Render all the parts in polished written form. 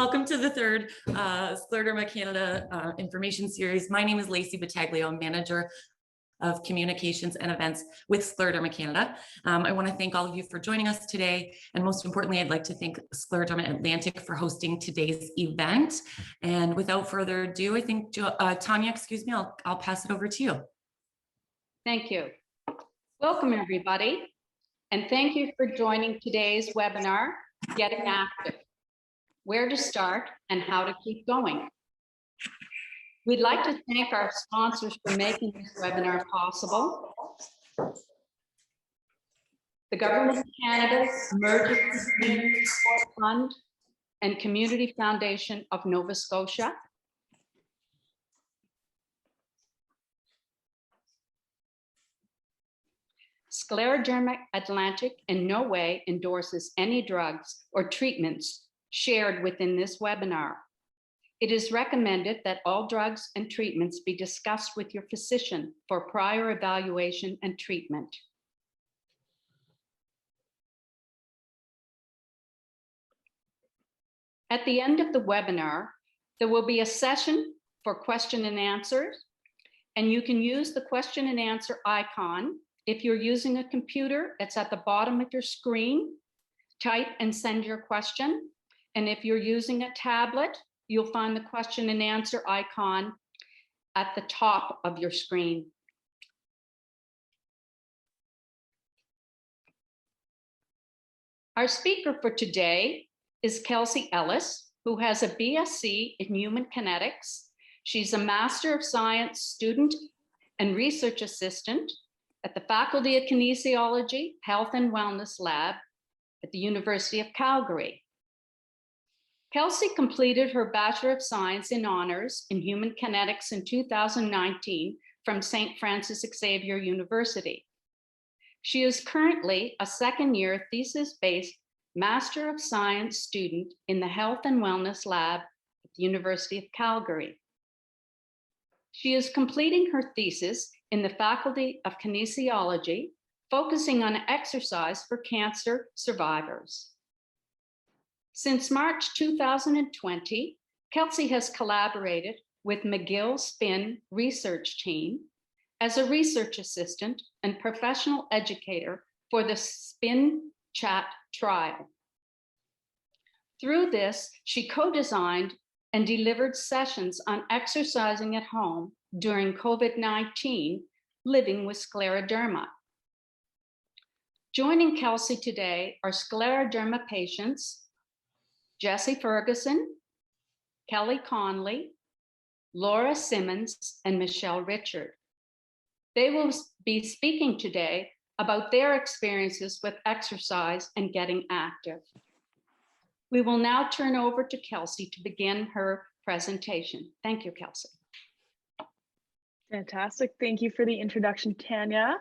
Welcome to the third Scleroderma Canada information series. My name is Lacey Battaglio, Manager of Communications and Events with Scleroderma Canada. I want to thank all of you for joining us today. And most importantly, I'd like to thank Scleroderma Atlantic for hosting today's event. And without further ado, I think, Tanya, I'll pass it over to you. Thank you. Welcome, everybody. And thank you for joining today's webinar, Getting Active, Where to Start and How to Keep Going. We'd like to thank our sponsors for making this webinar possible. The Government of Canada's Emergency Community Support Fund and Community Foundation of Nova Scotia. Scleroderma Atlantic in no way endorses any drugs or treatments shared within this webinar. It is recommended that all drugs and treatments be discussed with your physician for prior evaluation and treatment. At the end of the webinar, there will be a session for question and answers, and you can use the question and answer icon. If you're using a computer, it's at the bottom of your screen. Type and send your question. And if you're using a tablet, you'll find the question and answer icon at the top of your screen. Our speaker for today is Kelsey Ellis, who has a BSc in Human Kinetics. She's a Master of Science student and research assistant at the Faculty of Kinesiology, Health and Wellness Lab at the University of Calgary. Kelsey completed her Bachelor of Science in Honors in Human Kinetics in 2019 from St. Francis Xavier University. She is currently a second-year thesis-based Master of Science student in the Health and Wellness Lab at the University of Calgary. She is completing her thesis in the Faculty of Kinesiology, focusing on exercise for cancer survivors. Since March 2020, Kelsey has collaborated with McGill Spin research team as a research assistant and professional educator for the Spin Chat trial. Through this, she co-designed and delivered sessions on exercising at home during COVID-19, living with scleroderma. Joining Kelsey today are scleroderma patients, Jessie Ferguson, Kelly Conley, Laura Simmons, and Michelle Richard. They will be speaking today about their experiences with exercise and getting active. We will now turn over to Kelsey to begin her presentation. Thank you, Kelsey. Fantastic. Thank you for the introduction, Tanya.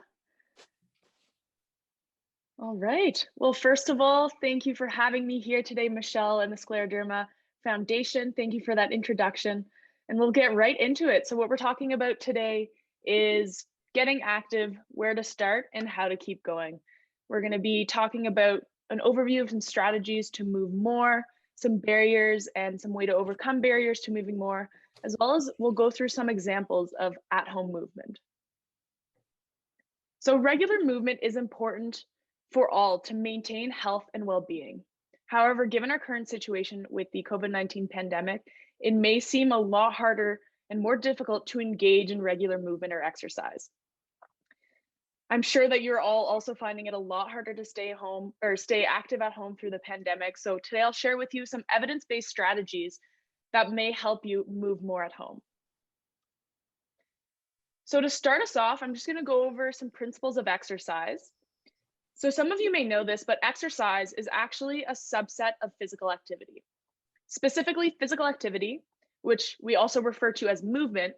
All right. Well, first of all, thank you for having me here today, Michelle and the Scleroderma Foundation. Thank you for that introduction. And we'll get right into it. So what we're talking about today is getting active, where to start, and how to keep going. We're going to be talking about an overview of some strategies to move more, some barriers and some way to overcome barriers to moving more, as well as we'll go through some examples of at-home movement. So regular movement is important for all to maintain health and well-being. However, given our current situation with the COVID-19 pandemic, it may seem a lot harder and more difficult to engage in regular movement or exercise. I'm sure that you're all also finding it a lot harder to stay home or stay active at home through the pandemic. So today I'll share with you some evidence-based strategies that may help you move more at home. So to start us off, I'm just going to go over some principles of exercise. So some of you may know this, but exercise is actually a subset of physical activity. Specifically, physical activity, which we also refer to as movement,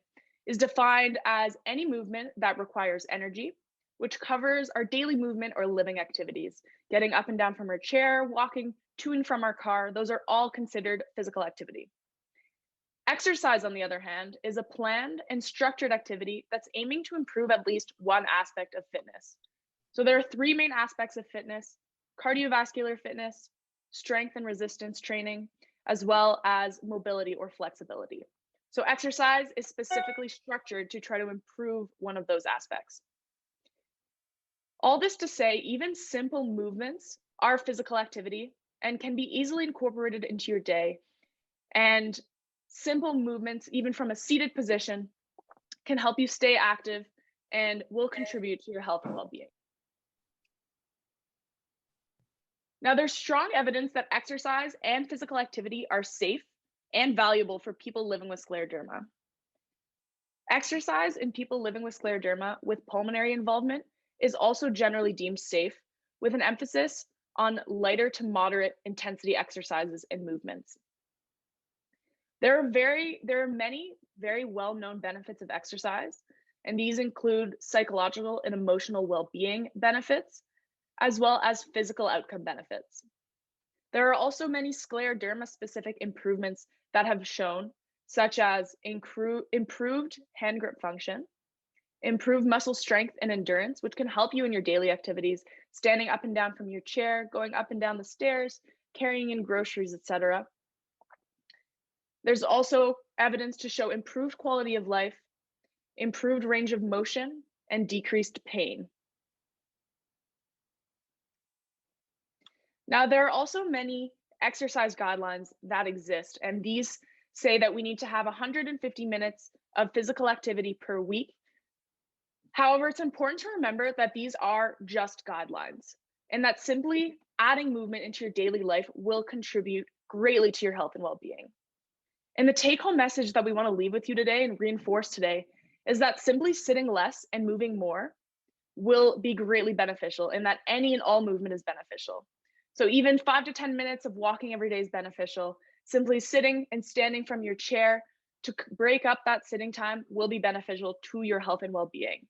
is defined as any movement that requires energy, which covers our daily movement or living activities, getting up and down from our chair, walking to and from our car. Those are all considered physical activity. Exercise, on the other hand, is a planned and structured activity that's aiming to improve at least one aspect of fitness. So there are three main aspects of fitness: cardiovascular fitness, strength and resistance training, as well as mobility or flexibility. So exercise is specifically structured to try to improve one of those aspects. All this to say, even simple movements are physical activity and can be easily incorporated into your day. And simple movements, even from a seated position, can help you stay active and will contribute to your health and well-being. Now, there's strong evidence that exercise and physical activity are safe and valuable for people living with scleroderma. Exercise in people living with scleroderma with pulmonary involvement is also generally deemed safe, with an emphasis on lighter to moderate intensity exercises and movements. There are many very well-known benefits of exercise, and these include psychological and emotional well-being benefits, as well as physical outcome benefits. There are also many scleroderma-specific improvements that have shown, such as improved hand grip function, improved muscle strength and endurance, which can help you in your daily activities, standing up and down from your chair, going up and down the stairs, carrying in groceries, etc. There's also evidence to show improved quality of life, improved range of motion, and decreased pain. Now, there are also many exercise guidelines that exist, and these say that we need to have 150 minutes of physical activity per week. However, it's important to remember that these are just guidelines, and that simply adding movement into your daily life will contribute greatly to your health and well-being. And the take-home message that we want to leave with you today and reinforce today is that simply sitting less and moving more will be greatly beneficial, and that any and all movement is beneficial. So even 5 to 10 minutes of walking every day is beneficial. Simply sitting and standing from your chair to break up that sitting time will be beneficial to your health and well-being.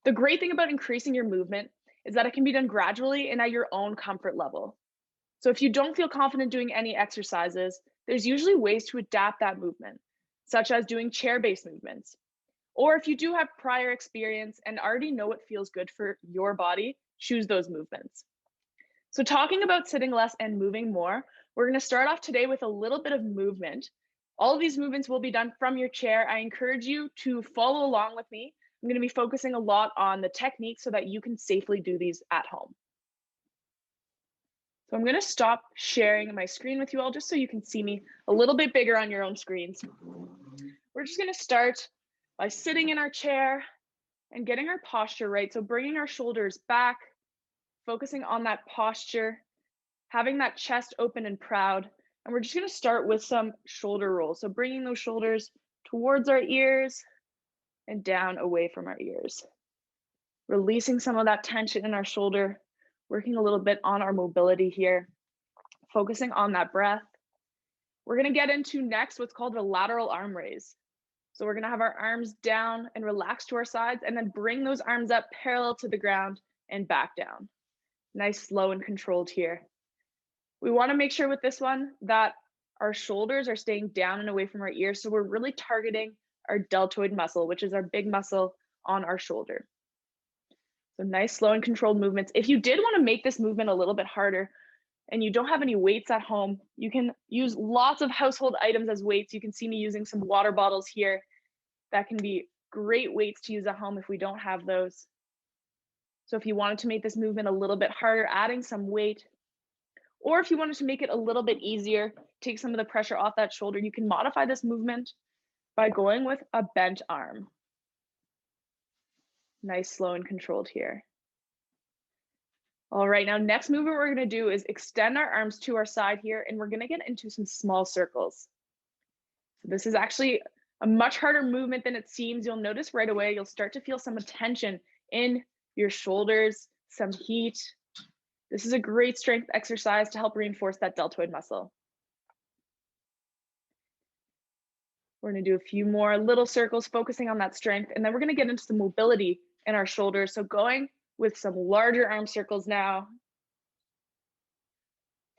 The great thing about increasing your movement is that it can be done gradually and at your own comfort level. So if you don't feel confident doing any exercises, there's usually ways to adapt that movement, such as doing chair-based movements. Or if you do have prior experience and already know what feels good for your body, choose those movements. So talking about sitting less and moving more, we're going to start off today with a little bit of movement. All of these movements will be done from your chair. I encourage you to follow along with me. I'm going to be focusing a lot on the technique so that you can safely do these at home. So I'm going to stop sharing my screen with you all just so you can see me a little bit bigger on your own screens. We're just going to start by sitting in our chair and getting our posture right. So bringing our shoulders back, focusing on that posture, having that chest open and proud. And we're just going to start with some shoulder rolls. So bringing those shoulders towards our ears and down away from our ears. Releasing some of that tension in our shoulder, working a little bit on our mobility here, focusing on that breath. We're going to get into next what's called a lateral arm raise. So we're going to have our arms down and relax to our sides, and then bring those arms up parallel to the ground and back down. Nice, slow and controlled here. We want to make sure with this one that our shoulders are staying down and away from our ears. So we're really targeting our deltoid muscle, which is our big muscle on our shoulder. So nice, slow and controlled movements. If you did want to make this movement a little bit harder and you don't have any weights at home, you can use lots of household items as weights. You can see me using some water bottles here. That can be great weights to use at home if we don't have those. So if you wanted to make this movement a little bit harder, adding some weight, or if you wanted to make it a little bit easier, take some of the pressure off that shoulder, you can modify this movement by going with a bent arm. Nice, slow and controlled here. All right, now next movement we're going to do is extend our arms to our side here, and we're going to get into some small circles. So this is actually a much harder movement than it seems. You'll notice right away, you'll start to feel some tension in your shoulders, some heat. This is a great strength exercise to help reinforce that deltoid muscle. We're going to do a few more little circles, focusing on that strength, and then we're going to get into the mobility in our shoulders. So going with some larger arm circles now,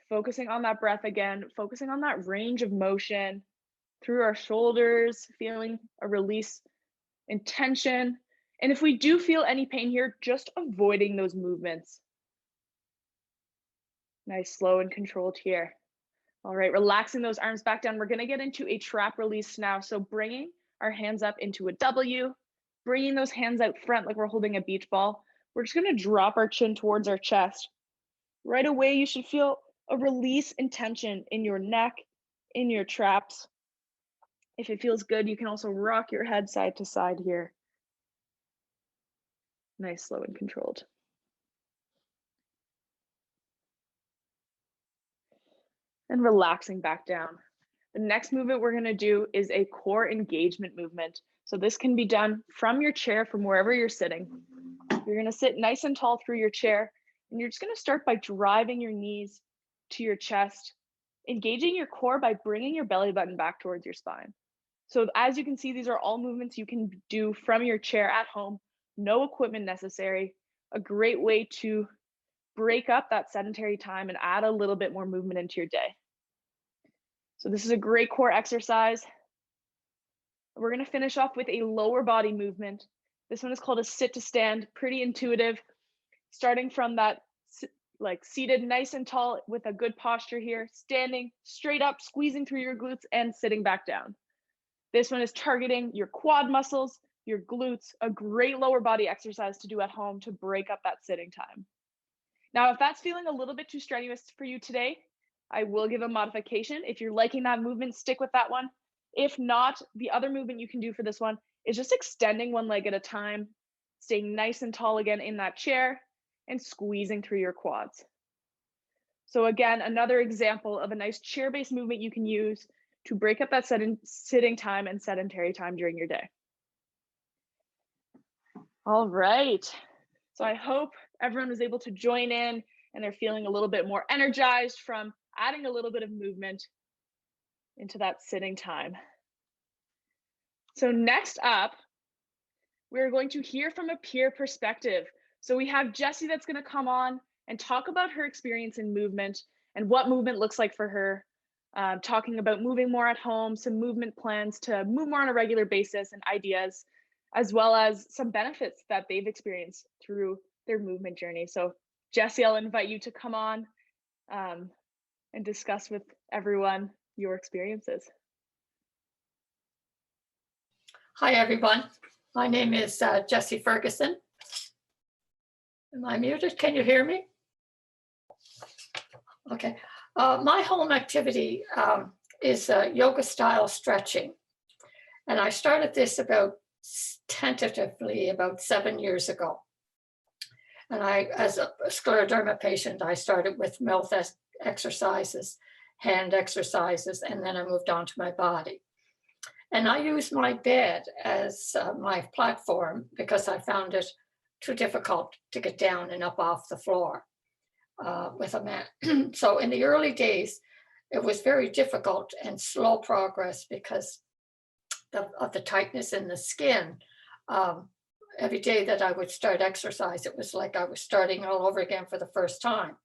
focusing on that breath again, focusing on that range of motion through our shoulders, feeling a release in tension. And if we do feel any pain here, just avoiding those movements. Nice, slow and controlled here. All right, relaxing those arms back down. We're gonna get into a trap release now. So bringing our hands up into a W, bringing those hands out front like we're holding a beach ball. We're just gonna drop our chin towards our chest. Right away, you should feel a release in tension in your neck, in your traps. If it feels good, you can also rock your head side to side here. Nice, slow and controlled. And relaxing back down. The next movement we're going to do is a core engagement movement. So this can be done from your chair, from wherever you're sitting. You're going to sit nice and tall through your chair, and you're just going to start by driving your knees to your chest, engaging your core by bringing your belly button back towards your spine. So as you can see, these are all movements you can do from your chair at home, no equipment necessary. A great way to break up that sedentary time and add a little bit more movement into your day. So this is a great core exercise. We're going to finish off with a lower body movement. This one is called a sit to stand, pretty intuitive, starting from that like seated nice and tall with a good posture here, standing straight up, squeezing through your glutes and sitting back down. This one is targeting your quad muscles, your glutes, a great lower body exercise to do at home to break up that sitting time. Now, if that's feeling a little bit too strenuous for you today, I will give a modification. If you're liking that movement, stick with that one. If not, the other movement you can do for this one is just extending one leg at a time, staying nice and tall again in that chair, and squeezing through your quads. So again, another example of a nice chair-based movement you can use to break up that sitting time and sedentary time during your day. All right. So I hope everyone was able to join in and they're feeling a little bit more energized from adding a little bit of movement into that sitting time. So next up, we're going to hear from a peer perspective. So we have Jessie that's going to come on and talk about her experience in movement and what movement looks like for her, talking about moving more at home, some movement plans to move more on a regular basis and ideas, as well as some benefits that they've experienced through their movement journey. So Jessie, I'll invite you to come on and discuss with everyone your experiences. Hi, everyone. My name is Jessie Ferguson. Am I muted? Can you hear me? Okay. My home activity is yoga style stretching. And I started this tentatively about 7 years ago. And as a scleroderma patient, I started with mouth exercises, hand exercises, and then I moved on to my body. And I used my bed as my platform because I found it too difficult to get down and up off the floor with a mat. So in the early days, it was very difficult and slow progress because of the tightness in the skin. Every day that I would start exercise, it was like I was starting all over again for the first time.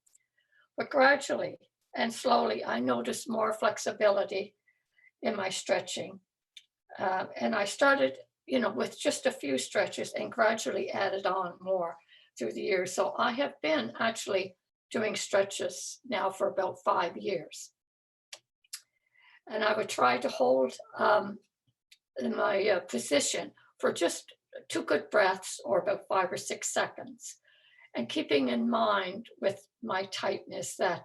But gradually and slowly, I noticed more flexibility in my stretching. And I started, with just a few stretches and gradually added on more through the years. So I have been actually doing stretches now for about 5 years. And I would try to hold my position for just 2 good breaths or about 5 or 6 seconds. And keeping in mind with my tightness that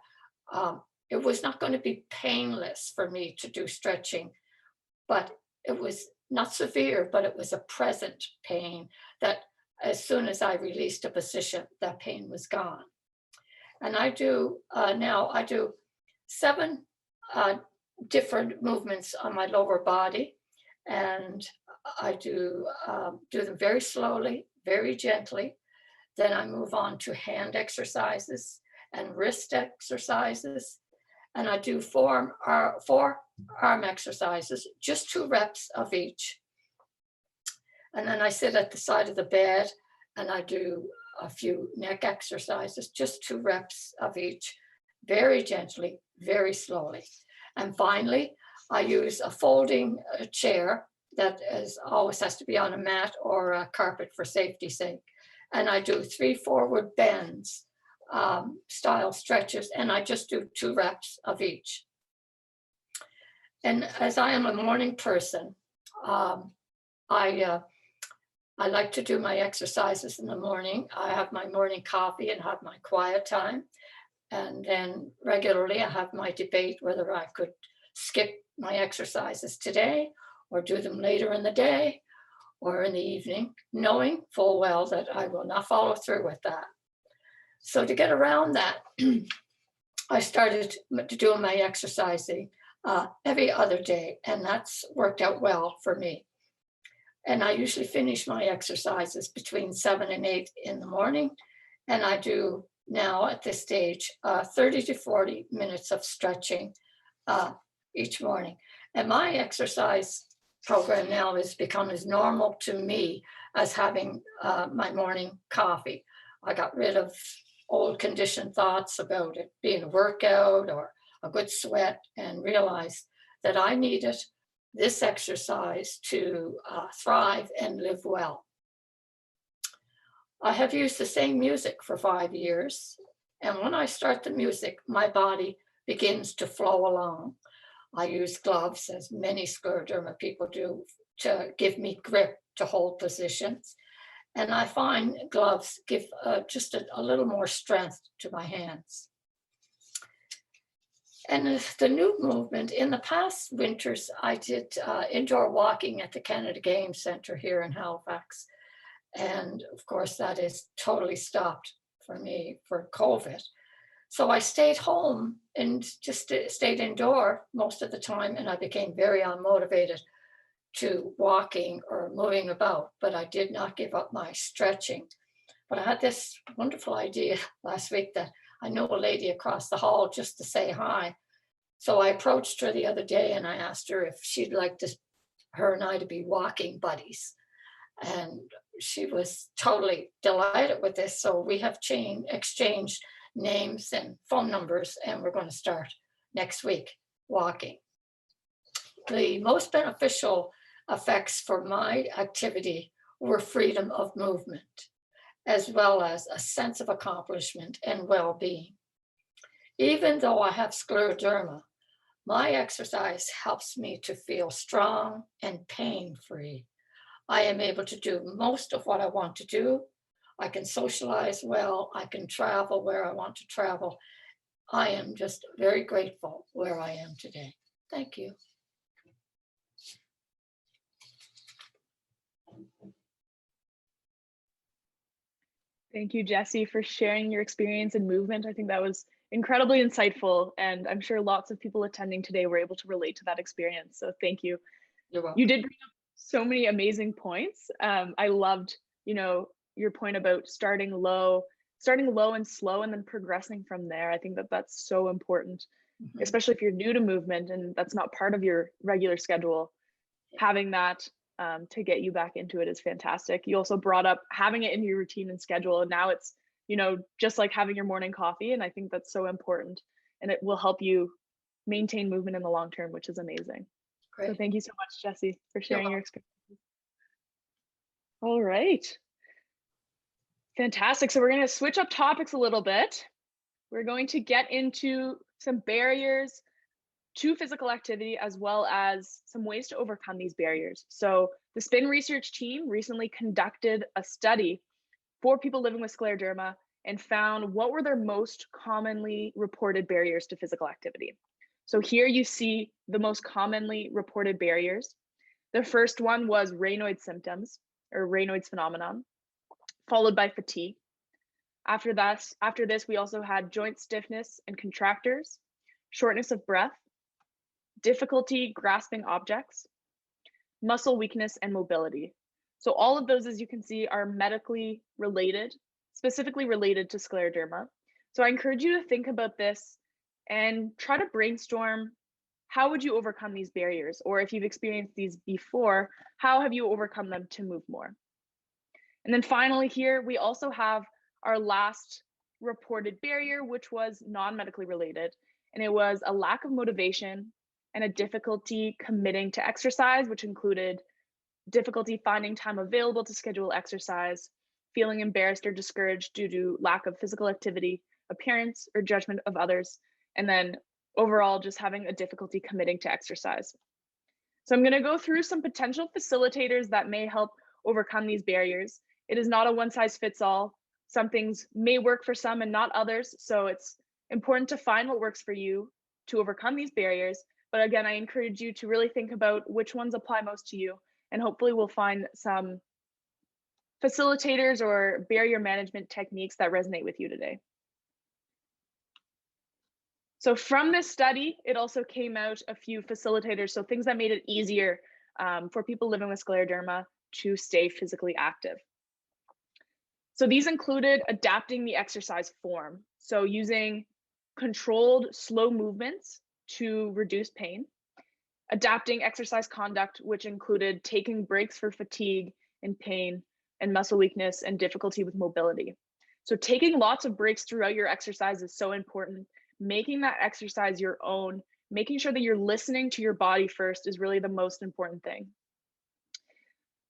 it was not going to be painless for me to do stretching, but it was not severe, but it was a present pain that as soon as I released a position, that pain was gone. And I do now, I do 7 different movements on my lower body. And I do them very slowly, very gently. Then I move on to hand exercises and wrist exercises. And I do 4 arm exercises, just 2 reps of each. And then I sit at the side of the bed and I do a few neck exercises, just 2 reps of each, very gently, very slowly. And finally, I use a folding chair that always has to be on a mat or a carpet for safety's sake. And I do 3 forward bends style stretches, and I just do 2 reps of each. And as I am a morning person, I I like to do my exercises in the morning. I have my morning coffee and have my quiet time. And then regularly I have my debate whether I could skip my exercises today or do them later in the day or in the evening, knowing full well that I will not follow through with that. So to get around that, I started doing my exercising every other day, and that's worked out well for me. And I usually finish my exercises between 7 and 8 in the morning. And I do now at this stage 30 to 40 minutes of stretching each morning. And my exercise program now has become as normal to me as having my morning coffee. I got rid of old conditioned thoughts about it being a workout or a good sweat and realized that I needed this exercise to thrive and live well. I have used the same music for 5 years, and when I start the music, my body begins to flow along. I use gloves, as many scleroderma people do, to give me grip to hold positions. And I find gloves give just a little more strength to my hands. And the new movement, in the past winters, I did indoor walking at the Canada Game Centre here in Halifax. And of course, that is totally stopped for me for COVID. So I stayed home and just stayed indoor most of the time. And I became very unmotivated to walking or moving about, but I did not give up my stretching. But I had this wonderful idea last week that I know a lady across the hall just to say hi. So I approached her the other day and I asked her if she'd like her and I to be walking buddies. And she was totally delighted with this. So we have exchanged names and phone numbers, and we're going to start next week walking. The most beneficial effects for my activity were freedom of movement, as well as a sense of accomplishment and well-being. Even though I have scleroderma, my exercise helps me to feel strong and pain-free. I am able to do most of what I want to do. I can socialize well. I can travel where I want to travel. I am just very grateful where I am today. Thank you. Thank you, Jessie, for sharing your experience in movement. I think that was incredibly insightful, and I'm sure lots of people attending today were able to relate to that experience. So thank you. You're welcome. You did bring up so many amazing points. I loved, your point about starting low and slow and then progressing from there. I think that that's so important, especially if you're new to movement and that's not part of your regular schedule. Having that to get you back into it is fantastic. You also brought up having it in your routine and schedule, and now it's just like having your morning coffee, and I think that's so important, and it will help you maintain movement in the long term, which is amazing. Great. So thank you so much, Jessie, for sharing your experience. All right, fantastic. So we're going to switch up topics a little bit. We're going to get into some barriers to physical activity, as well as some ways to overcome these barriers. So the SPIN research team recently conducted a study for people living with scleroderma and found what were their most commonly reported barriers to physical activity. So here you see the most commonly reported barriers. The first one was Raynaud's symptoms, or Raynaud's phenomenon, followed by fatigue. After this, we also had joint stiffness and contractures, shortness of breath, difficulty grasping objects, muscle weakness, and mobility. So all of those, as you can see, are medically related, specifically related to scleroderma. So I encourage you to think about this and try to brainstorm, how would you overcome these barriers? Or if you've experienced these before, how have you overcome them to move more? And then finally here, we also have our last reported barrier, which was non-medically related, and it was a lack of motivation and a difficulty committing to exercise, which included difficulty finding time available to schedule exercise, feeling embarrassed or discouraged due to lack of physical activity, appearance, or judgment of others, and then overall just having a difficulty committing to exercise. So I'm going to go through some potential facilitators that may help overcome these barriers. It is not a one size fits all. Some things may work for some and not others. So it's important to find what works for you to overcome these barriers. But again, I encourage you to really think about which ones apply most to you, and hopefully we'll find some facilitators or barrier management techniques that resonate with you today. So from this study, it also came out a few facilitators, so things that made it easier for people living with scleroderma to stay physically active. So these included adapting the exercise form, so using controlled slow movements to reduce pain, adapting exercise conduct, which included taking breaks for fatigue and pain and muscle weakness and difficulty with mobility. So taking lots of breaks throughout your exercise is so important. Making that exercise your own, making sure that you're listening to your body first is really the most important thing.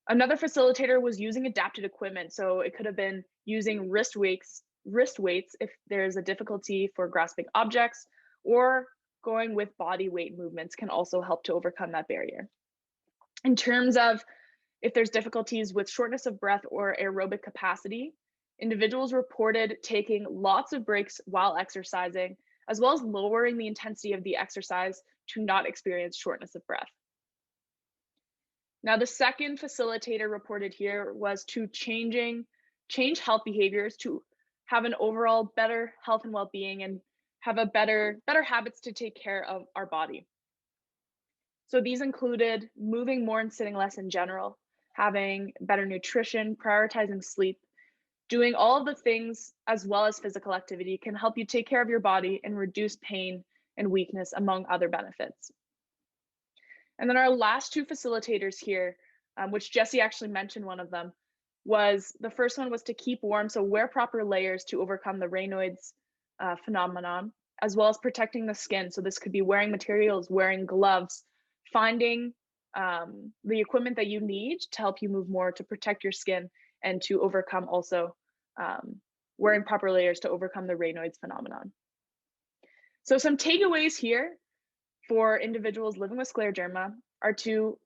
Another facilitator was using adapted equipment. So it could have been using wrist weights if there's a difficulty for grasping objects, or going with body weight movements can also help to overcome that barrier. In terms of if there's difficulties with shortness of breath or aerobic capacity, individuals reported taking lots of breaks while exercising, as well as lowering the intensity of the exercise to not experience shortness of breath. Now, the second facilitator reported here was to change health behaviors to have an overall better health and well-being and have a better habits to take care of our body. So these included moving more and sitting less in general, having better nutrition, prioritizing sleep. Doing all of the things as well as physical activity can help you take care of your body and reduce pain and weakness, among other benefits. And then our last two facilitators here, which Jessie actually mentioned one of them, was the first one was to keep warm, so wear proper layers to overcome the Raynaud's phenomenon, as well as protecting the skin. So this could be wearing materials, wearing gloves, finding the equipment that you need to help you move more to protect your skin and to overcome also wearing proper layers to overcome the Raynaud's phenomenon. So some takeaways here for individuals living with scleroderma are to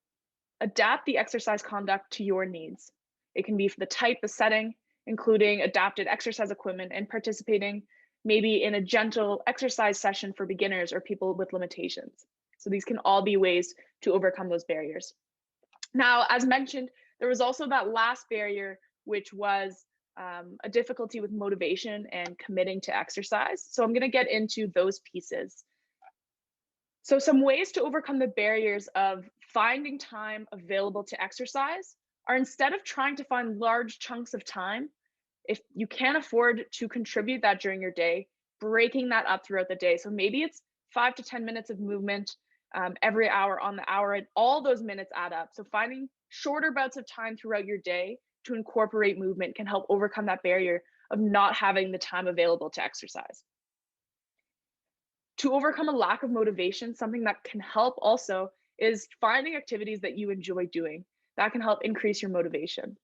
adapt the exercise conduct to your needs. It can be for the type, the setting, including adapted exercise equipment and participating maybe in a gentle exercise session for beginners or people with limitations. So these can all be ways to overcome those barriers. Now, as mentioned, there was also that last barrier, which was a difficulty with motivation and committing to exercise. So I'm going to get into those pieces. So some ways to overcome the barriers of finding time available to exercise are, instead of trying to find large chunks of time, if you can't afford to contribute that during your day, breaking that up throughout the day. So maybe it's 5 to 10 minutes of movement every hour on the hour, and all those minutes add up. So finding shorter bouts of time throughout your day to incorporate movement can help overcome that barrier of not having the time available to exercise. To overcome a lack of motivation, something that can help also is finding activities that you enjoy doing. That can help increase your motivation.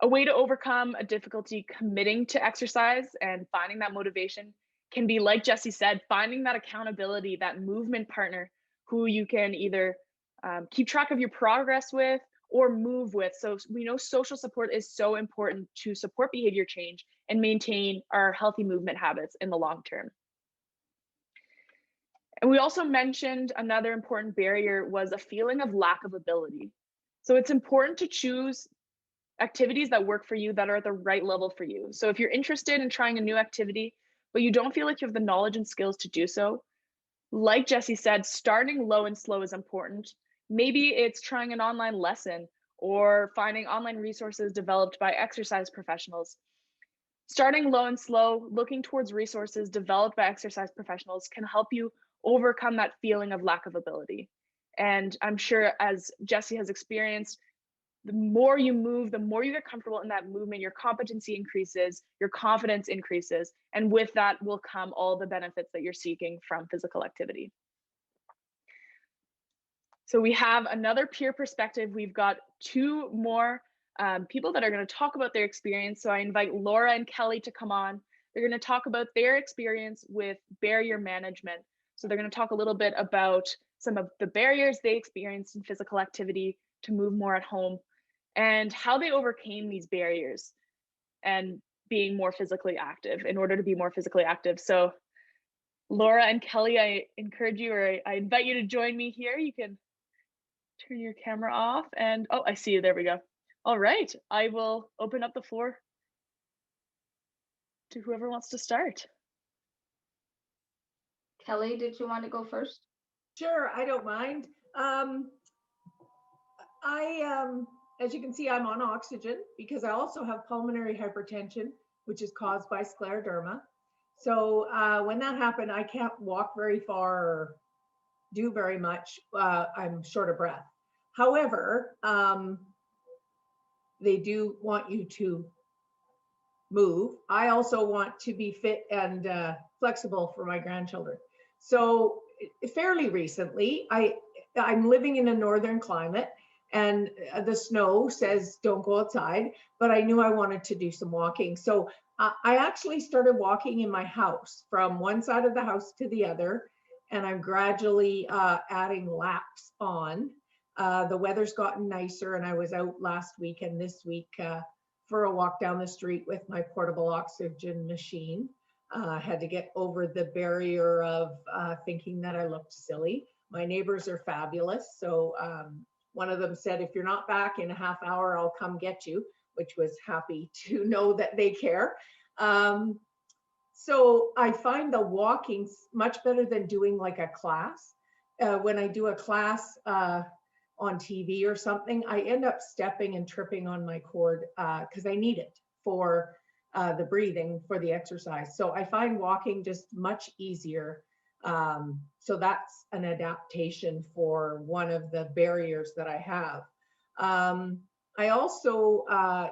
A way to overcome a difficulty committing to exercise and finding that motivation can be, like Jessie said, finding that accountability, that movement partner who you can either keep track of your progress with or move with. So we know social support is so important to support behavior change and maintain our healthy movement habits in the long term. And we also mentioned another important barrier was a feeling of lack of ability. So it's important to choose activities that work for you, that are at the right level for you. So if you're interested in trying a new activity, but you don't feel like you have the knowledge and skills to do so, like Jessie said, starting low and slow is important. Maybe it's trying an online lesson or finding online resources developed by exercise professionals. Starting low and slow, looking towards resources developed by exercise professionals can help you overcome that feeling of lack of ability. And I'm sure, as Jessie has experienced, the more you move, the more you get comfortable in that movement, your competency increases, your confidence increases, and with that will come all the benefits that you're seeking from physical activity. So we have another peer perspective. We've got two more people that are going to talk about their experience. So I invite Laura and Kelly to come on. They're going to talk about their experience with barrier management. So they're going to talk a little bit about some of the barriers they experienced in physical activity to move more at home and how they overcame these barriers and being more physically active in order to be more physically active. So Laura and Kelly, I encourage you, or I invite you to join me here. You can turn your camera off and, oh, I see you, there we go. All right, I will open up the floor to whoever wants to start. Kelly, did you want to go first? Sure, I don't mind. As you can see, I'm on oxygen because I also have pulmonary hypertension, which is caused by scleroderma. So when that happened, I can't walk very far or do very much. I'm short of breath. However, they do want you to move. I also want to be fit and flexible for my grandchildren. So fairly recently, I'm living in a northern climate, and the snow says don't go outside, but I knew I wanted to do some walking. So I actually started walking in my house from one side of the house to the other, and I'm gradually adding laps on. The weather's gotten nicer, and I was out last week and this week for a walk down the street with my portable oxygen machine. Had to get over the barrier of thinking that I looked silly. My neighbors are fabulous. So one of them said, if you're not back in a half hour, I'll come get you, which was happy to know that they care. So I find the walking much better than doing like a class. When I do a class on TV or something, I end up stepping and tripping on my cord because I need it for the breathing, for the exercise. So I find walking just much easier. So that's an adaptation for one of the barriers that I have. I also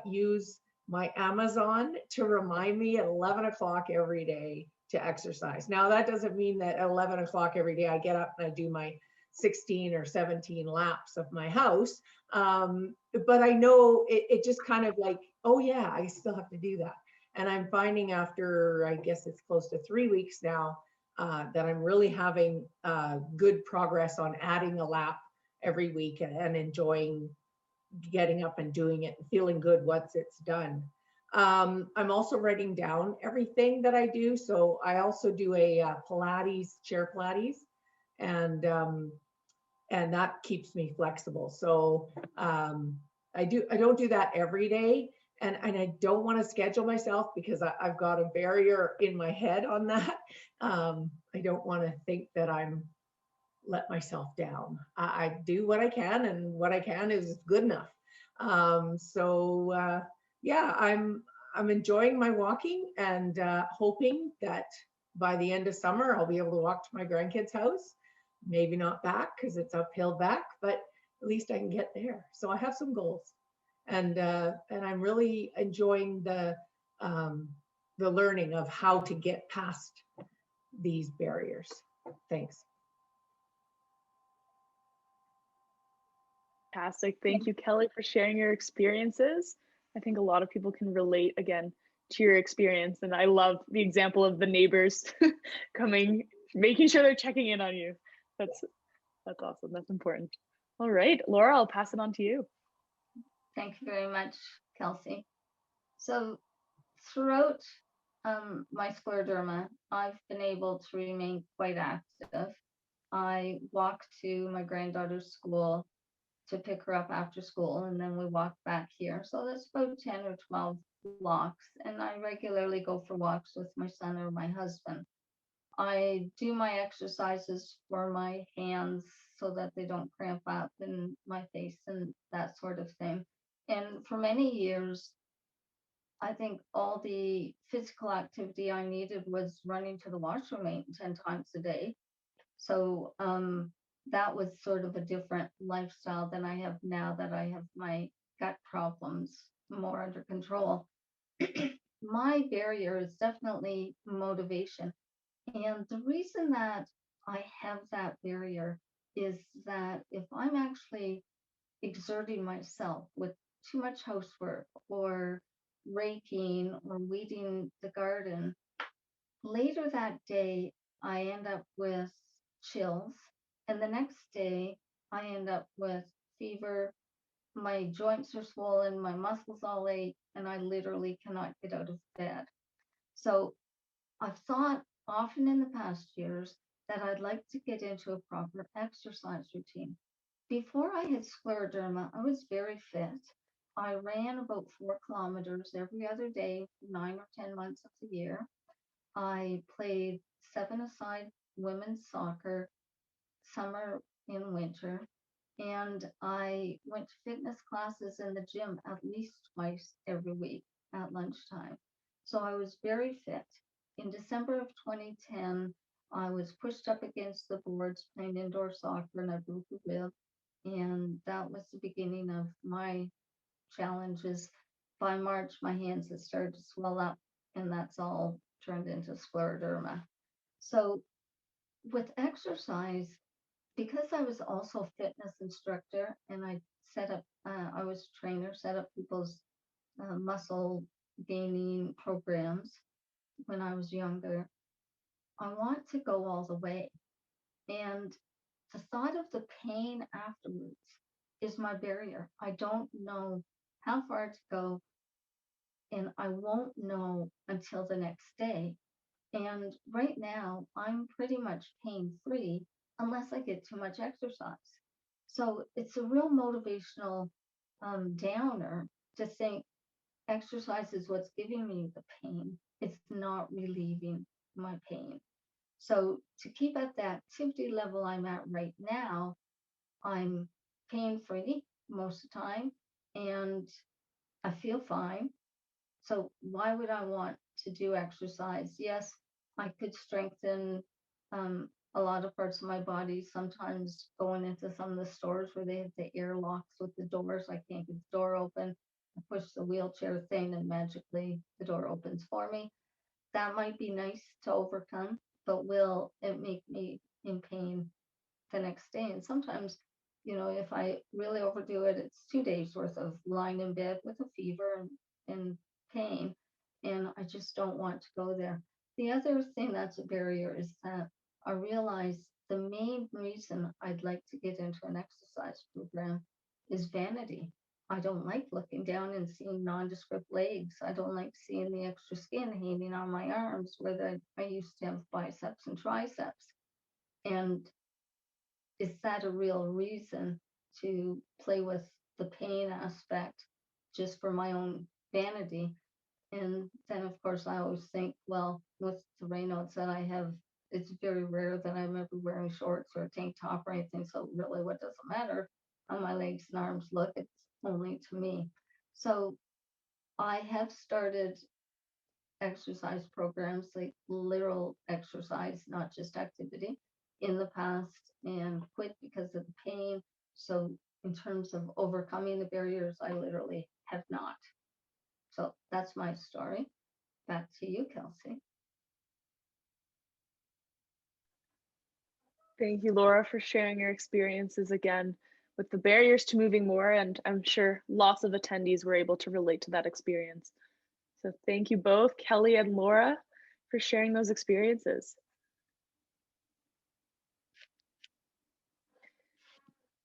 use my Amazon to remind me at 11 o'clock every day to exercise. Now that doesn't mean that at 11 o'clock every day I get up and I do my 16 or 17 laps of my house. But I know it just kind of like, oh yeah, I still have to do that. And I'm finding after, I guess it's close to 3 weeks now, that I'm really having good progress on adding a lap every week and enjoying getting up and doing it and feeling good once it's done. I'm also writing down everything that I do. So I also do a Pilates, chair Pilates, and that keeps me flexible. So I don't do that every day. And I don't want to schedule myself because I've got a barrier in my head on that. I don't want to think that I'm let myself down. I do what I can, and what I can is good enough. Yeah, I'm enjoying my walking and hoping that by the end of summer, I'll be able to walk to my grandkids' house. Maybe not back because it's uphill back, but at least I can get there. So I have some goals. And I'm really enjoying the learning of how to get past these barriers. Thanks. Fantastic. Thank you, Kelly, for sharing your experiences. I think a lot of people can relate again to your experience. And I love the example of the neighbors coming, making sure they're checking in on you. That's awesome. That's important. All right, Laura, I'll pass it on to you. Thank you very much, Kelsey. So throughout my scleroderma, I've been able to remain quite active. I walk to my granddaughter's school to pick her up after school, and then we walk back here. So that's about 10 or 12 blocks. And I regularly go for walks with my son or my husband. I do my exercises for my hands so that they don't cramp up in my face and that sort of thing. And for many years, I think all the physical activity I needed was running to the washroom 8 and 10 times a day. So that was sort of a different lifestyle than I have now that I have my gut problems more under control. My barrier is definitely motivation. And the reason that I have that barrier is that if I'm actually exerting myself with too much housework or raking or weeding the garden, later that day, I end up with chills. And the next day, I end up with fever. My joints are swollen, my muscles all ache, and I literally cannot get out of bed. So I've thought often in the past years that I'd like to get into a proper exercise routine. Before I had scleroderma, I was very fit. I ran about 4 kilometers every other day, 9 or 10 months of the year. I played 7-a-side women's soccer, summer and winter. And I went to fitness classes in the gym at least twice every week at lunchtime. So I was very fit. In December of 2010, I was pushed up against the boards playing indoor soccer and I broke a rib. And that was the beginning of my challenges. By March, my hands had started to swell up, and that's all turned into scleroderma. So with exercise, because I was also a fitness instructor and I was a trainer, set up people's muscle gaining programs when I was younger, I want to go all the way. And the thought of the pain afterwards is my barrier. I don't know how far to go, and I won't know until the next day. And right now, I'm pretty much pain-free unless I get too much exercise. So it's a real motivational downer to think exercise is what's giving me the pain. It's not relieving my pain. So to keep at the activity level I'm at right now, I'm pain-free most of the time and I feel fine. So why would I want to do exercise? Yes, I could strengthen a lot of parts of my body. Sometimes going into some of the stores where they have the air locks with the doors, I can't get the door open. I push the wheelchair thing and magically the door opens for me. That might be nice to overcome, but will it make me in pain the next day? And sometimes, if I really overdo it, it's 2 days worth of lying in bed with a fever and pain. And I just don't want to go there. The other thing that's a barrier is that I realize the main reason I'd like to get into an exercise program is vanity. I don't like looking down and seeing nondescript legs. I don't like seeing the extra skin hanging on my arms where I used to have biceps and triceps. And is that a real reason to play with the pain aspect just for my own vanity? And then, of course, I always think, well, with the Raynaud's that I have, it's very rare that I'm ever wearing shorts or a tank top or anything. So really, what does it matter how my legs and arms look? It's only to me. So I have started exercise programs, like literal exercise, not just activity, in the past and quit because of the pain. So in terms of overcoming the barriers, I literally have not. So that's my story. Back to you, Kelsey. Thank you, Laura, for sharing your experiences again with the barriers to moving more. And I'm sure lots of attendees were able to relate to that experience. So thank you both, Kelly and Laura, for sharing those experiences.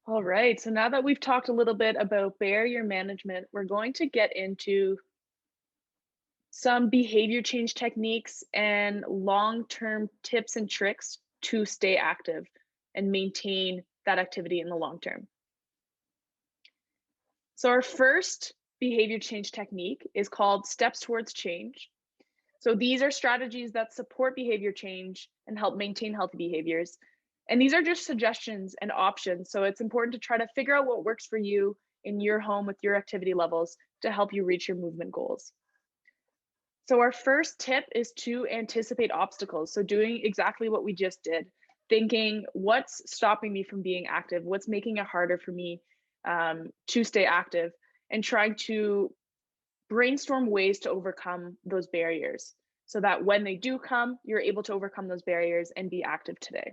All right, so now that we've talked a little bit about barrier management, we're going to get into some behavior change techniques and long-term tips and tricks to stay active and maintain that activity in the long term. So our first behavior change technique is called steps towards change. So these are strategies that support behavior change and help maintain healthy behaviors. And these are just suggestions and options. So it's important to try to figure out what works for you in your home with your activity levels to help you reach your movement goals. So our first tip is to anticipate obstacles. So doing exactly what we just did, thinking what's stopping me from being active, what's making it harder for me to stay active, and trying to brainstorm ways to overcome those barriers so that when they do come, you're able to overcome those barriers and be active today.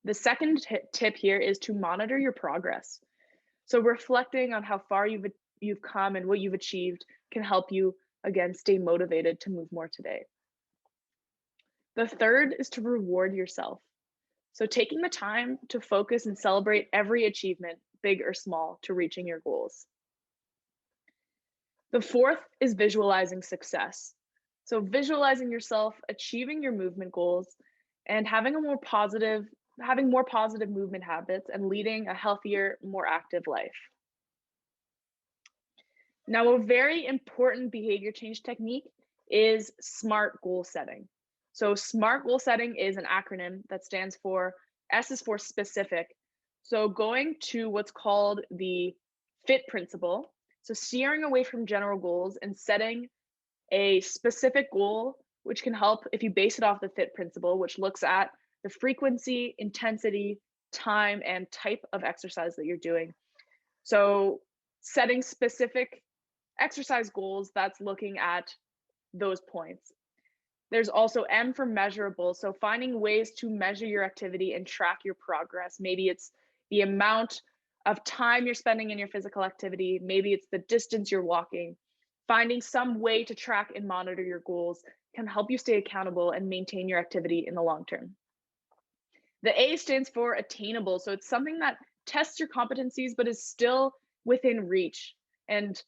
The second tip here is to monitor your progress. So reflecting on how far you've come and what you've achieved can help you, again, stay motivated to move more today. The third is to reward yourself. So taking the time to focus and celebrate every achievement, big or small, to reaching your goals. The fourth is visualizing success. So visualizing yourself achieving your movement goals and having more positive movement habits and leading a healthier, more active life. Now, a very important behavior change technique is SMART goal setting. So SMART goal setting is an acronym that stands for, S is for specific. So going to what's called the FIT principle. So steering away from general goals and setting a specific goal, which can help if you base it off the FIT principle, which looks at the frequency, intensity, time, and type of exercise that you're doing. So setting specific exercise goals, that's looking at those points. There's also M for measurable. So finding ways to measure your activity and track your progress. Maybe it's the amount of time you're spending in your physical activity. Maybe it's the distance you're walking. Finding some way to track and monitor your goals can help you stay accountable and maintain your activity in the long term. The A stands for attainable. So it's something that tests your competencies, but is still within reach. And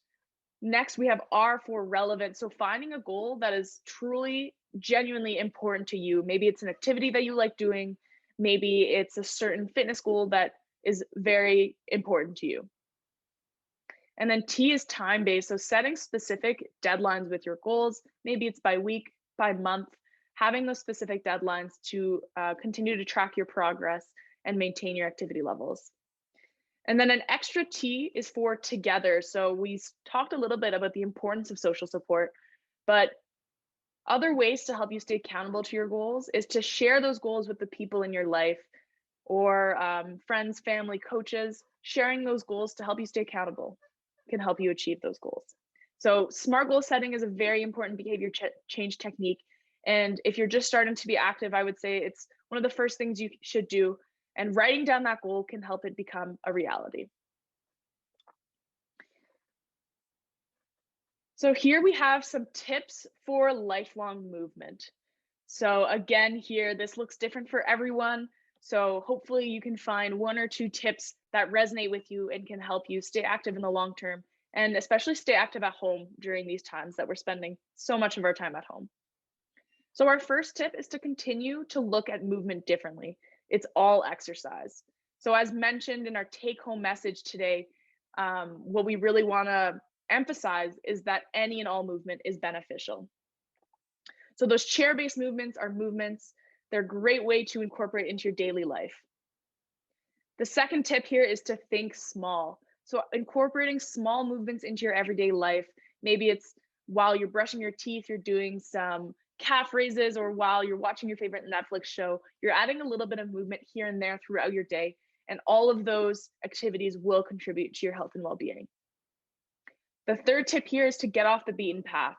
next, we have R for relevant. So finding a goal that is truly, genuinely important to you. Maybe it's an activity that you like doing. Maybe it's a certain fitness goal that is very important to you. And then T is time-based. So setting specific deadlines with your goals. Maybe it's by week, by month, having those specific deadlines to continue to track your progress and maintain your activity levels. And then an extra T is for together. So we talked a little bit about the importance of social support, but other ways to help you stay accountable to your goals is to share those goals with the people in your life or friends, family, coaches. Sharing those goals to help you stay accountable can help you achieve those goals. So SMART goal setting is a very important behavior change technique. And if you're just starting to be active, I would say it's one of the first things you should do. And writing down that goal can help it become a reality. So here we have some tips for lifelong movement. So again, here, this looks different for everyone. So hopefully you can find one or two tips that resonate with you and can help you stay active in the long term, and especially stay active at home during these times that we're spending so much of our time at home. So our first tip is to continue to look at movement differently. It's all exercise. So as mentioned in our take-home message today, what we really want to emphasize is that any and all movement is beneficial. So those chair-based movements are movements. They're a great way to incorporate into your daily life. The second tip here is to think small. So incorporating small movements into your everyday life. Maybe it's while you're brushing your teeth, you're doing some calf raises, or while you're watching your favorite Netflix show, you're adding a little bit of movement here and there throughout your day. And all of those activities will contribute to your health and well-being. The third tip here is to get off the beaten path.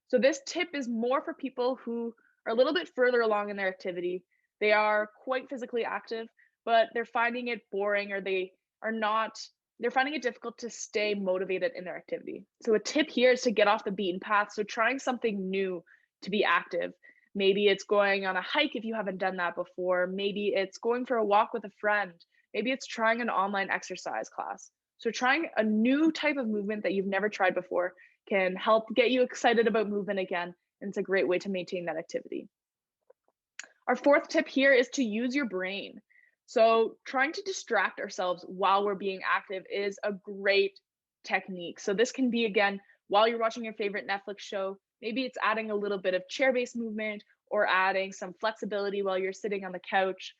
So this tip is more for people who are a little bit further along in their activity. They are quite physically active, but they're finding it boring, or they're finding it difficult to stay motivated in their activity. So a tip here is to get off the beaten path. So trying something new to be active. Maybe it's going on a hike if you haven't done that before. Maybe it's going for a walk with a friend. Maybe it's trying an online exercise class. So trying a new type of movement that you've never tried before can help get you excited about movement again. And it's a great way to maintain that activity. Our fourth tip here is to use your brain. So trying to distract ourselves while we're being active is a great technique. So this can be, again, while you're watching your favorite Netflix show. Maybe it's adding a little bit of chair-based movement, or adding some flexibility while you're sitting on the couch.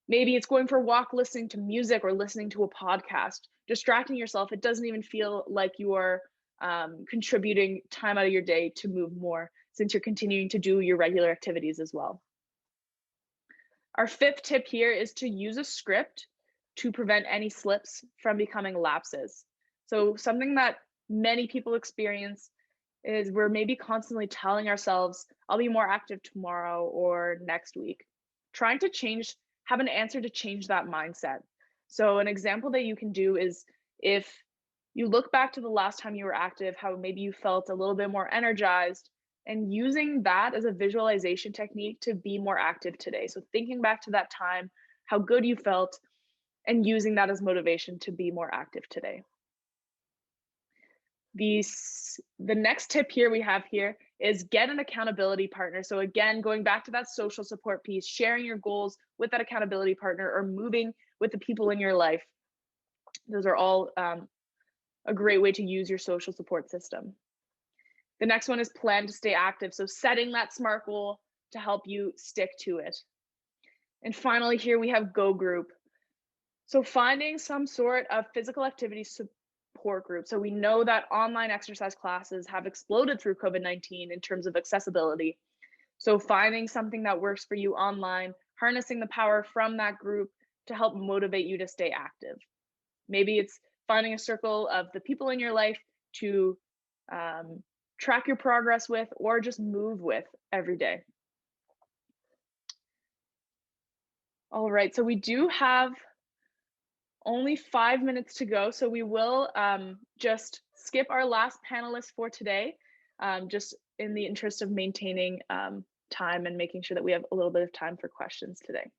Maybe it's going for a walk, listening to music, or listening to a podcast. Distracting yourself, it doesn't even feel like you are contributing time out of your day to move more, since you're continuing to do your regular activities as well. Our fifth tip here is to use a script to prevent any slips from becoming lapses. So something that many people experience is we're maybe constantly telling ourselves, I'll be more active tomorrow or next week. Trying to have an answer to change that mindset. So an example that you can do is, if you look back to the last time you were active, how maybe you felt a little bit more energized, and using that as a visualization technique to be more active today. So thinking back to that time, how good you felt, and using that as motivation to be more active today. The next tip here we have here is get an accountability partner. So again, going back to that social support piece, sharing your goals with that accountability partner or moving with the people in your life. Those are all a great way to use your social support system. The next one is plan to stay active. So setting that SMART goal to help you stick to it. And finally, here we have Go Group. So finding some sort of physical activity support group. So we know that online exercise classes have exploded through COVID-19 in terms of accessibility. So finding something that works for you online, harnessing the power from that group to help motivate you to stay active. Maybe it's finding a circle of the people in your life to track your progress with, or just move with every day. All right, so we do have only 5 minutes to go, so we will just skip our last panelist for today, just in the interest of maintaining time and making sure that we have a little bit of time for questions today.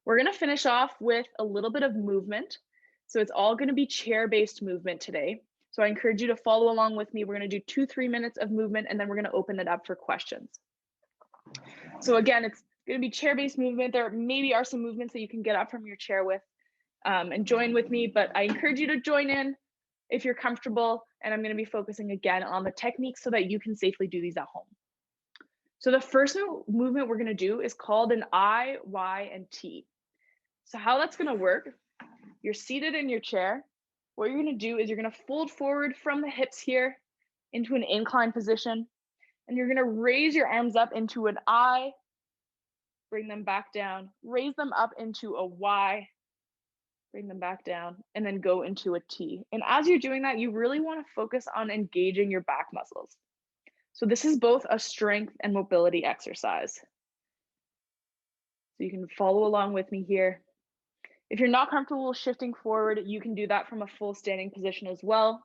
We're going to finish off with a little bit of movement. So it's all going to be chair-based movement today. So I encourage you to follow along with me. We're going to do 2-3 minutes of movement, and then we're going to open it up for questions. So again, it's going to be chair-based movement. There maybe are some movements that you can get up from your chair with and join with me, but I encourage you to join in if you're comfortable. And I'm going to be focusing again on the techniques so that you can safely do these at home. So the first movement we're going to do is called an I, Y, and T. So how that's going to work, you're seated in your chair. What you're going to do is you're going to fold forward from the hips here into an incline position, and you're going to raise your arms up into an I, bring them back down, raise them up into a Y, bring them back down, and then go into a T. And as you're doing that, you really want to focus on engaging your back muscles. So this is both a strength and mobility exercise. So you can follow along with me here. If you're not comfortable shifting forward, you can do that from a full standing position as well,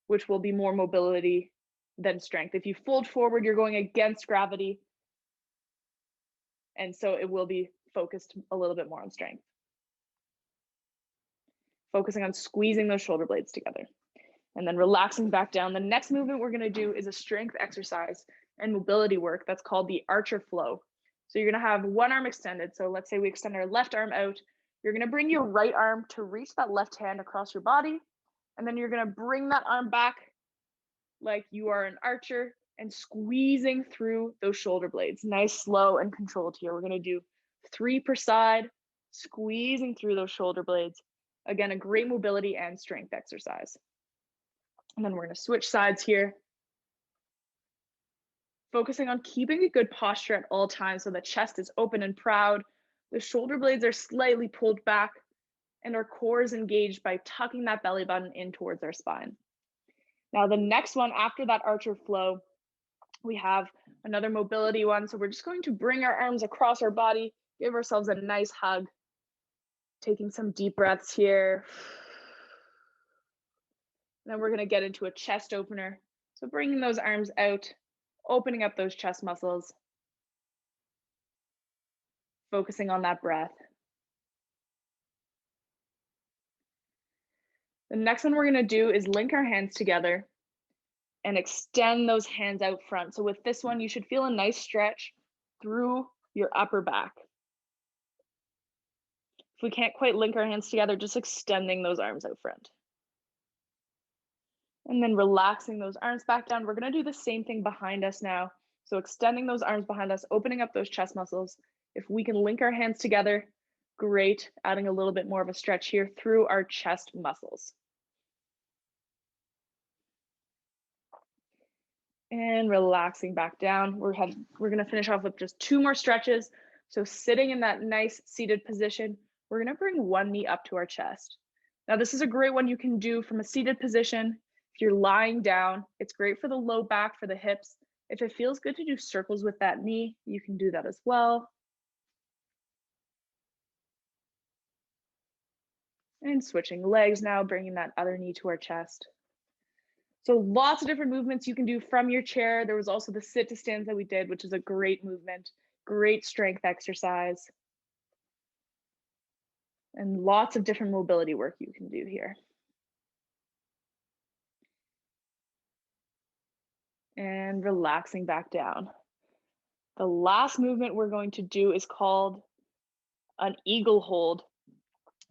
which will be more mobility than strength. If you fold forward, you're going against gravity. And so it will be focused a little bit more on strength. Focusing on squeezing those shoulder blades together and then relaxing back down. The next movement we're going to do is a strength exercise and mobility work that's called the archer flow. So you're going to have one arm extended. So let's say we extend our left arm out. You're going to bring your right arm to reach that left hand across your body. And then you're going to bring that arm back like you are an archer and squeezing through those shoulder blades. Nice, slow, and controlled here. We're going to do 3 per side, squeezing through those shoulder blades. Again, a great mobility and strength exercise. And then we're going to switch sides here. Focusing on keeping a good posture at all times so the chest is open and proud. The shoulder blades are slightly pulled back and our core is engaged by tucking that belly button in towards our spine. Now the next one after that archer flow, we have another mobility one. So we're just going to bring our arms across our body, give ourselves a nice hug, taking some deep breaths here. Then we're going to get into a chest opener. So bringing those arms out, opening up those chest muscles, focusing on that breath. The next one we're going to do is link our hands together and extend those hands out front. So with this one, you should feel a nice stretch through your upper back. If we can't quite link our hands together, just extending those arms out front. And then relaxing those arms back down. We're going to do the same thing behind us now. So extending those arms behind us, opening up those chest muscles. If we can link our hands together, great. Adding a little bit more of a stretch here through our chest muscles. And relaxing back down. We're going to finish off with just 2 more stretches. So sitting in that nice seated position, we're going to bring one knee up to our chest. Now this is a great one you can do from a seated position. If you're lying down, it's great for the low back, for the hips. If it feels good to do circles with that knee, you can do that as well. And switching legs now, bringing that other knee to our chest. So lots of different movements you can do from your chair. There was also the sit to stands that we did, which is a great movement, great strength exercise. And lots of different mobility work you can do here. And relaxing back down. The last movement we're going to do is called an eagle hold.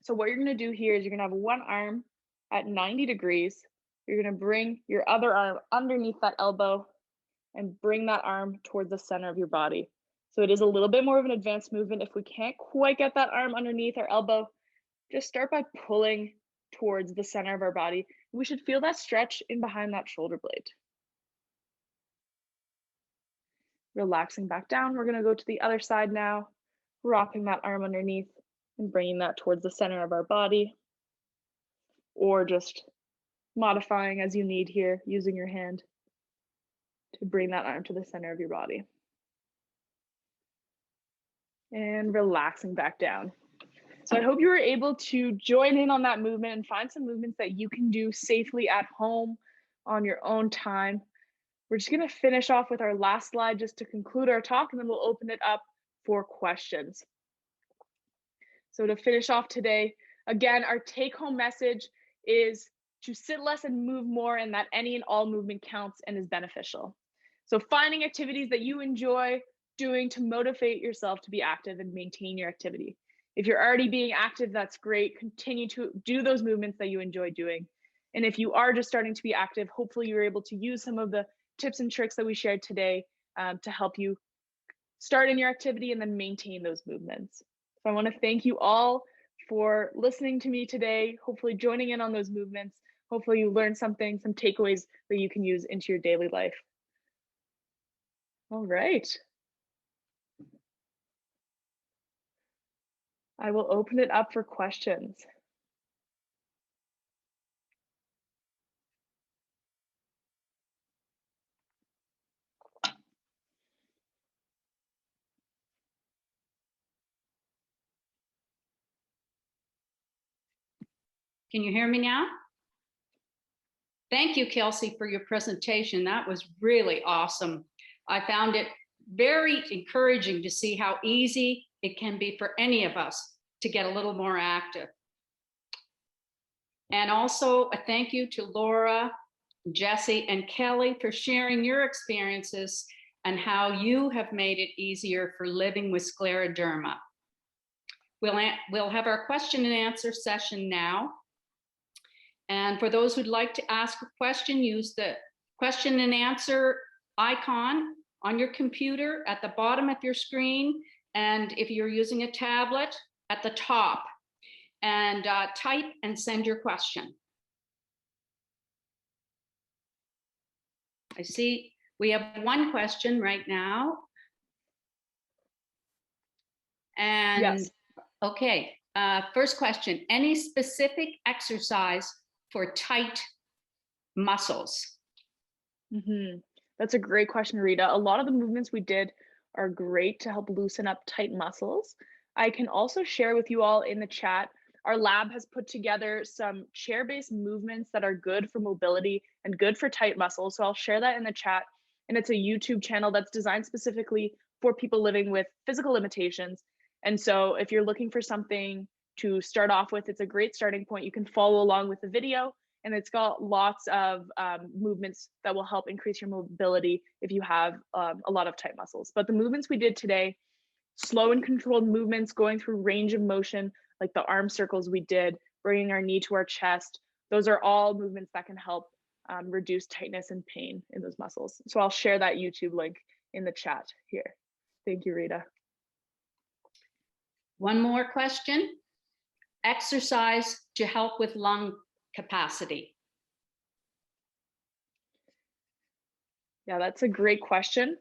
So what you're going to do here is you're going to have one arm at 90 degrees. You're going to bring your other arm underneath that elbow and bring that arm towards the center of your body. So it is a little bit more of an advanced movement. If we can't quite get that arm underneath our elbow, just start by pulling towards the center of our body. We should feel that stretch in behind that shoulder blade. Relaxing back down, we're going to go to the other side now, wrapping that arm underneath and bringing that towards the center of our body, or just modifying as you need here, using your hand to bring that arm to the center of your body. And relaxing back down. So I hope you were able to join in on that movement and find some movements that you can do safely at home on your own time. We're just going to finish off with our last slide just to conclude our talk, and then we'll open it up for questions. So to finish off today, again, our take-home message is to sit less and move more, and that any and all movement counts and is beneficial. So finding activities that you enjoy doing to motivate yourself to be active and maintain your activity. If you're already being active, that's great. Continue to do those movements that you enjoy doing. And if you are just starting to be active, hopefully you're able to use some of the tips and tricks that we shared today to help you start in your activity and then maintain those movements. So I want to thank you all for listening to me today, hopefully joining in on those movements. Hopefully you learned something, some takeaways that you can use into your daily life. All right. I will open it up for questions. Can you hear me now? Thank you, Kelsey, for your presentation. That was really awesome. I found it very encouraging to see how easy it can be for any of us to get a little more active. And also a thank you to Laura, Jesse, and Kelly for sharing your experiences and how you have made it easier for living with scleroderma. We'll have our question and answer session now. And for those who'd like to ask a question, use the question and answer icon on your computer at the bottom of your screen. And if you're using a tablet, at the top. And type and send your question. I see we have one question right now. And Yes. Okay, first question, any specific exercise for tight muscles? That's a great question, Rita. A lot of the movements we did are great to help loosen up tight muscles. I can also share with you all in the chat, our lab has put together some chair-based movements that are good for mobility and good for tight muscles. So I'll share that in the chat. And it's a YouTube channel that's designed specifically for people living with physical limitations. And so if you're looking for something to start off with, it's a great starting point. You can follow along with the video, and it's got lots of movements that will help increase your mobility if you have a lot of tight muscles. But the movements we did today, slow and controlled movements going through range of motion, like the arm circles we did, bringing our knee to our chest, those are all movements that can help reduce tightness and pain in those muscles. So I'll share that YouTube link in the chat here. Thank you, Rita. One more question. Exercise to help with lung capacity. Yeah, that's a great question.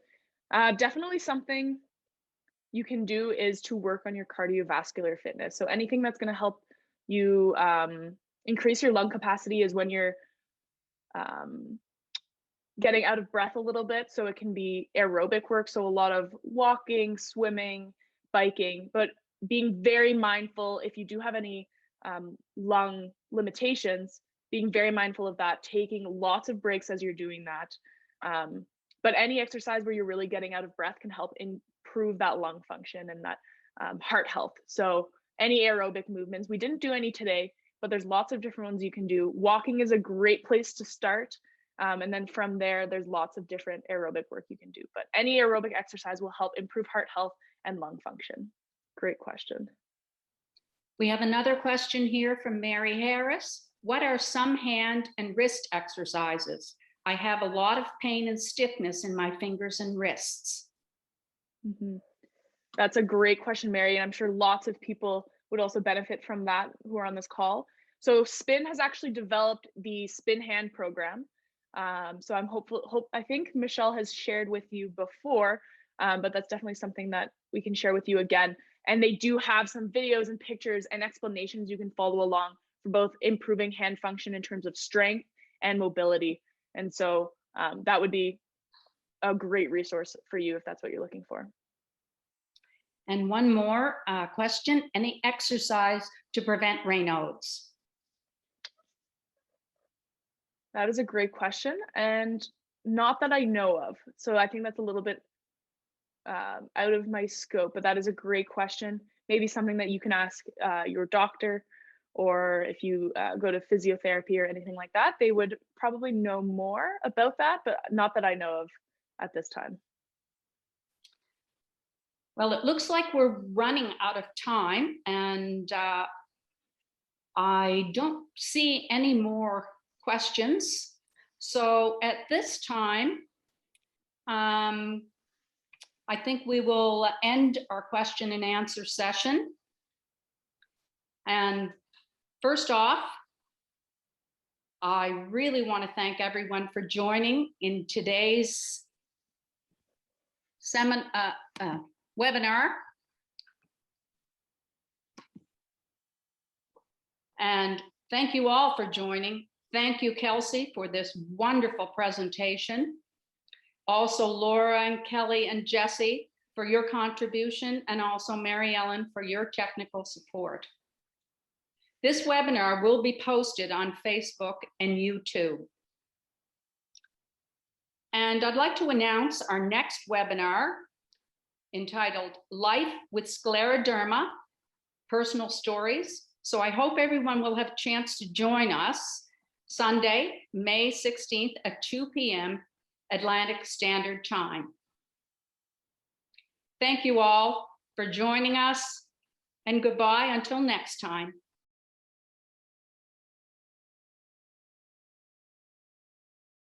Definitely something you can do is to work on your cardiovascular fitness. So anything that's going to help you increase your lung capacity is when you're getting out of breath a little bit. So it can be aerobic work. So a lot of walking, swimming, biking, but being very mindful if you do have any lung limitations, being very mindful of that, taking lots of breaks as you're doing that. But any exercise where you're really getting out of breath can help improve that lung function and that heart health. So any aerobic movements, we didn't do any today, but there's lots of different ones you can do. Walking is a great place to start. And then from there, there's lots of different aerobic work you can do. But any aerobic exercise will help improve heart health and lung function. Great question. We have another question here from Mary Harris. What are some hand and wrist exercises? I have a lot of pain and stiffness in my fingers and wrists. Mm-hmm. That's a great question, Mary, and I'm sure lots of people would also benefit from that who are on this call. So Spin has actually developed the Spin Hand program. So I'm hopeful. I think Michelle has shared with you before, but that's definitely something that we can share with you again. And they do have some videos and pictures and explanations you can follow along for both improving hand function in terms of strength and mobility. And so that would be a great resource for you if that's what you're looking for. And one more question, any exercise to prevent Raynaud's? That is a great question, and not that I know of. So I think that's a little bit out of my scope, but that is a great question. Maybe something that you can ask your doctor, or if you go to physiotherapy or anything like that, they would probably know more about that, but not that I know of at this time. Well, it looks like we're running out of time, and I don't see any more questions. So at this time, I think we will end our question and answer session. And first off, I really want to thank everyone for joining in today's webinar. And thank you all for joining. Thank you, Kelsey, for this wonderful presentation. Also, Laura and Kelly and Jesse for your contribution, and also Mary Ellen for your technical support. This webinar will be posted on Facebook and YouTube. And I'd like to announce our next webinar entitled Life with Scleroderma, Personal Stories. So I hope everyone will have a chance to join us Sunday, May 16th at 2 p.m. Atlantic Standard Time. Thank you all for joining us, and goodbye until next time.